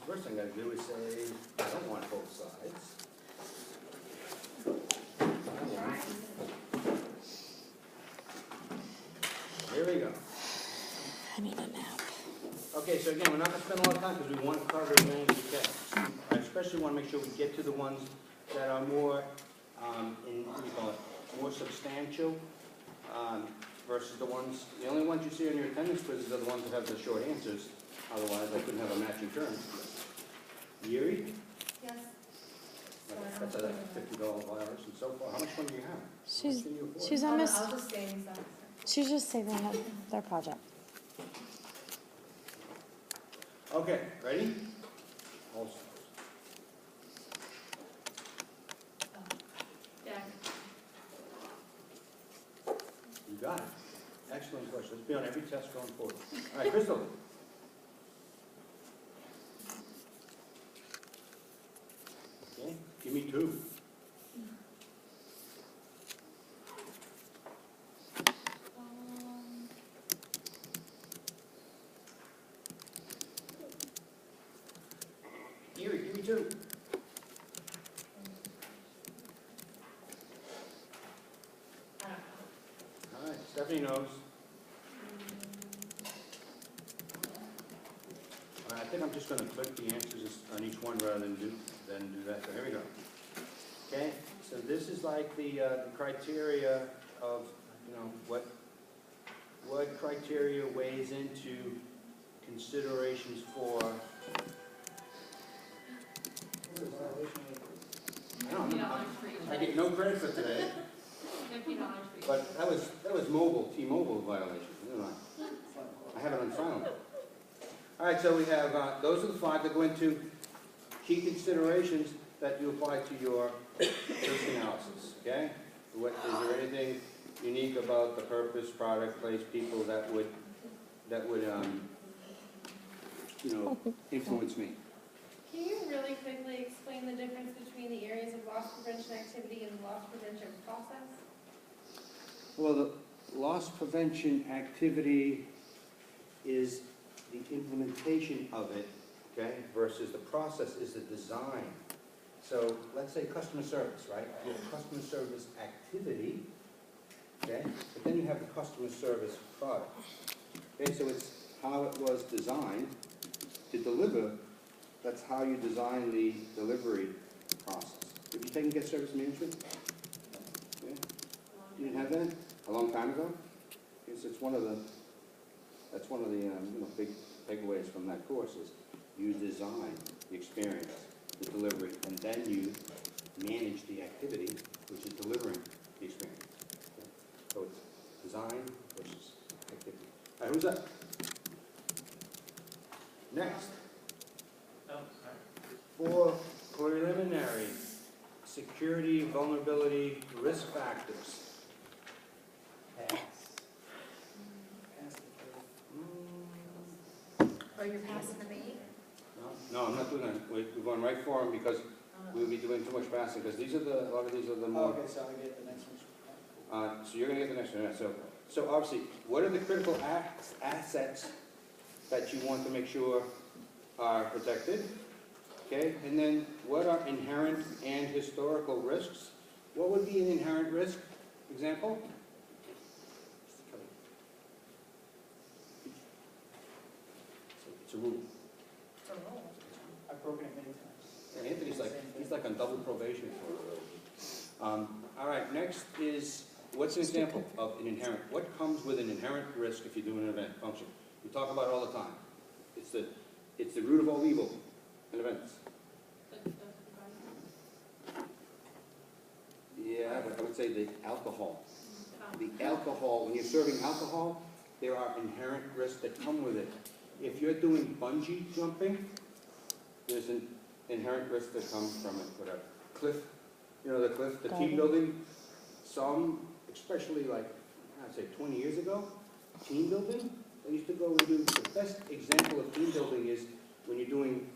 First thing I gotta do is say, I don't want both sides. Here we go. I need a nap. Okay, so again, we're not gonna spend a lot of time because we want to cover as many as we can. I especially want to make sure we get to the ones that are more, what do you call it, more substantial, versus the ones, the only ones you see on your attendance quizzes are the ones that have the short answers. Otherwise, I couldn't have a matching term. Yuri? Yes. That's a $50 violation so far. How much fun do you have? She's almost. I'll just stay inside. She's just saving up their project. Okay, ready? All stars. Yeah. You got it. Excellent question. Let's be on every test going forward. All right, Crystal. Okay, give me two. Erie, give me two. All right, Stephanie knows. All right, I think I'm just going to click the answers on each one rather than do that. So here we go. Okay, so this is like the criteria of, you know, what criteria weighs into considerations for. I get no credit for today. But that was mobile, T-Mobile violation, didn't I? I have it on phone. All right, so we have, those are the five that go into key considerations that you apply to your risk analysis, okay? Is there anything unique about the purpose, product, place, people that would you know, influence me? Can you really quickly explain the difference between the areas of loss prevention activity and the loss prevention process? Well, the loss prevention activity is the implementation of it, okay, versus the process is the design. So let's say customer service, right? You have customer service activity, okay, but then you have the customer service product. Okay, so it's how it was designed to deliver. That's how you design the delivery process. Have you taken guest service management? Yeah. You didn't have that a long time ago? Yes, it's one of the. That's one of the you know, big takeaways from that course is you design the experience, the delivery, and then you manage the activity, which is delivering the experience. Okay? So it's design versus activity. All right, who's up? Next. For preliminary security, vulnerability, risk factors. Oh, you're passing the me? No, I'm not doing that. We're going right for them because we'll be doing too much passing because these are a lot of these are the more. Okay, so I get the next one. So you're going to get the next one. Yeah, so obviously, what are the critical assets that you want to make sure are protected? Okay, and then what are inherent and historical risks? What would be an inherent risk? Example? It's a rule. I've broken it many times. Yeah, Anthony's he's like on double probation for all right, next is, what's an example of an inherent? What comes with an inherent risk if you do an event function? We talk about it all the time. It's the root of all evil in events. Yeah, but I would say the alcohol. The alcohol, when you're serving alcohol, there are inherent risks that come with it. If you're doing bungee jumping, there's an inherent risk that comes from it. But a cliff, you know, the cliff, the team building, some, especially like, I'd say 20 years ago, team building, I used to go and do, the best example of team building is when you're doing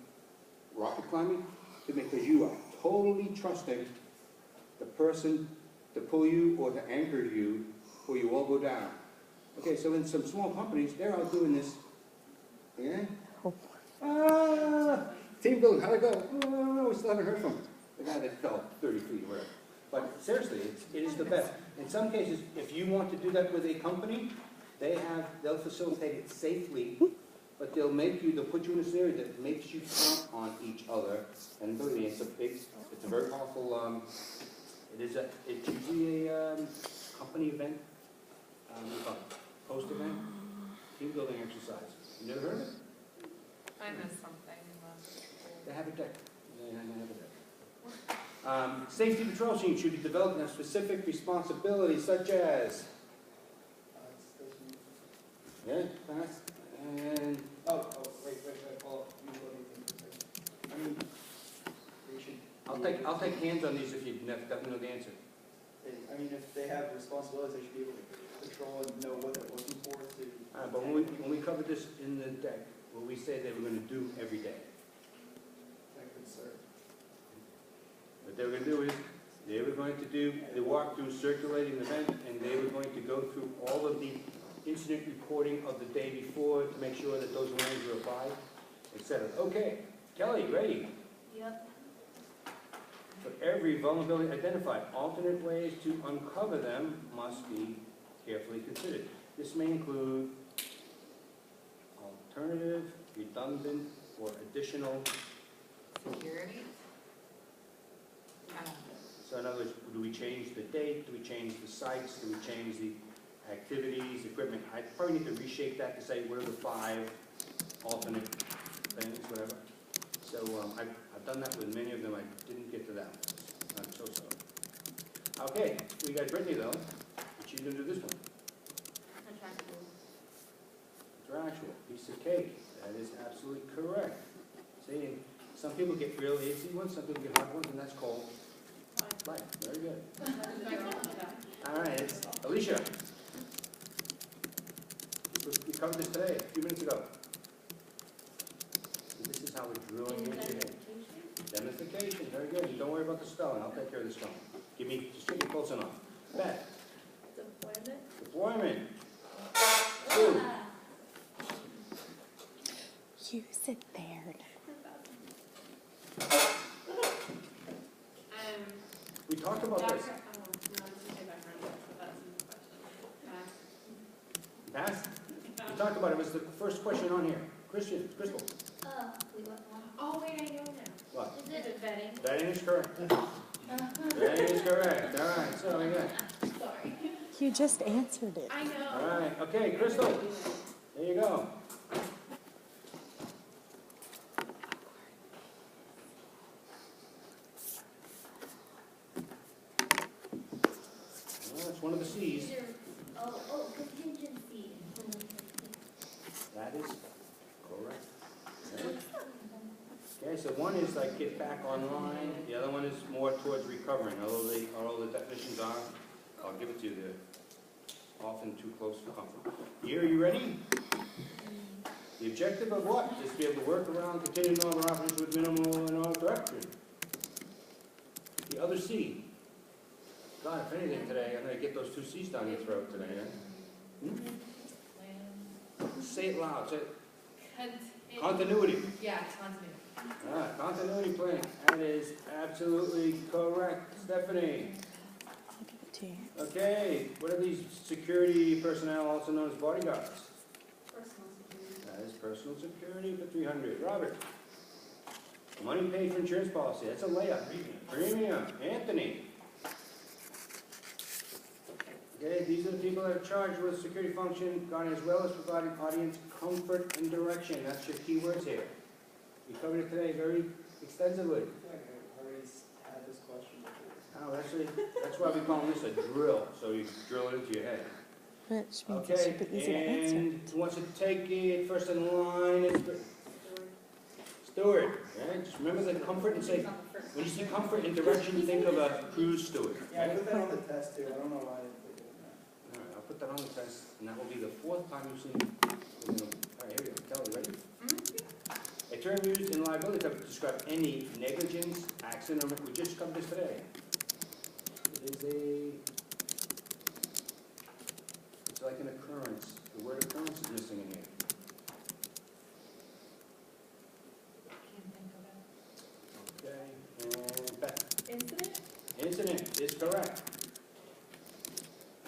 rocket climbing, because you are totally trusting the person to pull you or to anchor you, or you all go down. Okay, so in some small companies, they're out doing this. Okay? team building, how'd it go? Oh, I don't know, we still haven't heard from the guy that fell 30 feet, whatever. But seriously, it is the best. In some cases, if you want to do that with a company, they'll facilitate it safely, but they'll put you in a scenario that makes you count on each other. And believe me, it's a very powerful, it's usually a company event, what do you call it? Post event, team building exercise. You never heard of it? I missed something. They have a deck. They have a deck. Safety patrol teams should be developed and have specific responsibilities such as, yeah, fast, and, Wait, Paul, you go ahead. I mean, they should. I'll take hands on these if you definitely know the answer. I mean, if they have responsibilities, they should be able to patrol and know what they're looking for to. But when we covered this in the deck, what we said they were gonna do every day. That could serve. What they were gonna do is, they were going to do the walkthrough circulating the event, and they were going to go through all of the incident reporting of the day before to make sure that those lines were applied, etc. Okay, Kelly, ready? Yep. For every vulnerability identified, alternate ways to uncover them must be carefully considered. This may include alternative, redundant, or additional. Security? So in other words, do we change the date? Do we change the sites? Do we change the activities, equipment? I probably need to reshape that to say what are the 5 alternate things, whatever. So I've done that with many of them. I didn't get to that one. I'm so sorry. Okay, we got Brittany though. She's going to do this one. Contractual, piece of cake. That is absolutely correct. See, some people get real easy ones, some people get hard ones, and that's called life. Very good. All right, it's Alicia. You covered this today, a few minutes ago. So this is how we're drilling into your head. Demonstration, very good. And don't worry about the spelling. I'll take care of the spelling. Just get me close enough. Beth. Deployment. 2. You sit there. We talked about this. Pass? We talked about it. It was the first question on here. Crystal. Oh, wait, I know now. What? Is it vetting? Vetting is correct. Vetting is correct. All right, so again. Sorry. You just answered it. I know. All right, okay, Crystal. There you go. Well, that's one of the C's. Contingency. That is correct. Okay. Okay, so one is like get back online, the other one is more towards recovering, although the definitions are, I'll give it to you, they're often too close for comfort. Here, are you ready? The objective of what? Just be able to work around, continue normal operations with minimal and all direction. The other C. God, if anything today, I'm going to get those 2 C's down your throat today, eh? Say it loud, say it. Continuity. Yeah, continuity. Continuity plan. That is absolutely correct. Stephanie. I'll give it to you. Okay, what are these security personnel, also known as bodyguards? Personal security. That is personal security for 300. Robert. Money paid for insurance policy. That's a layup. Premium. Anthony. Okay, these are the people that are charged with security function, guarding as well as providing audience comfort and direction. That's your key words here. We covered it today very extensively. I feel like I already had this question before. Oh, actually, that's why we call this a drill, so you drill it into your head. Which means it Okay, should be easy to answer. and who wants to take it first in line? It's steward. Right? Just remember the comfort and safety. When you see comfort and direction, think of a cruise steward. Yeah, I put that on the test too. I don't know why I put it in that. All right, I'll put that on the test, and that will be the 4th time you've seen it. All right, here we go. Kelly, ready? A term used in liability coverage to describe any negligence, accident, or we just covered this today. It's like an occurrence. The word occurrence is missing in here. Can't think of it. correct.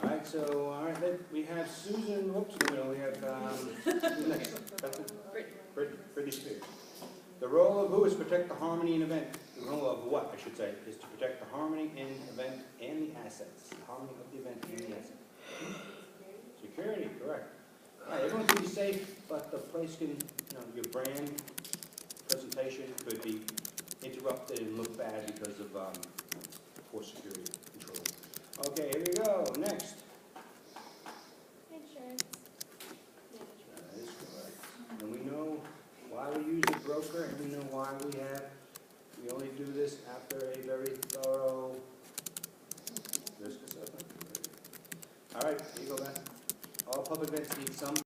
All right, so, all right, then we have Susan, whoops, no, we have, who's next? Britney Spears. The role of who is to protect the harmony in event? The role of what, I should say, is to protect the harmony in event and the assets. The harmony of the event and the assets. Security, correct. All right, everyone can be safe, but the place can, your brand presentation could be interrupted and look bad because of poor security control. Okay, here we go. Next. Insurance. That is correct. And we know why we use a broker, and we know why we only do this after a very thorough risk assessment. All right, here you go, Ben. All public events need some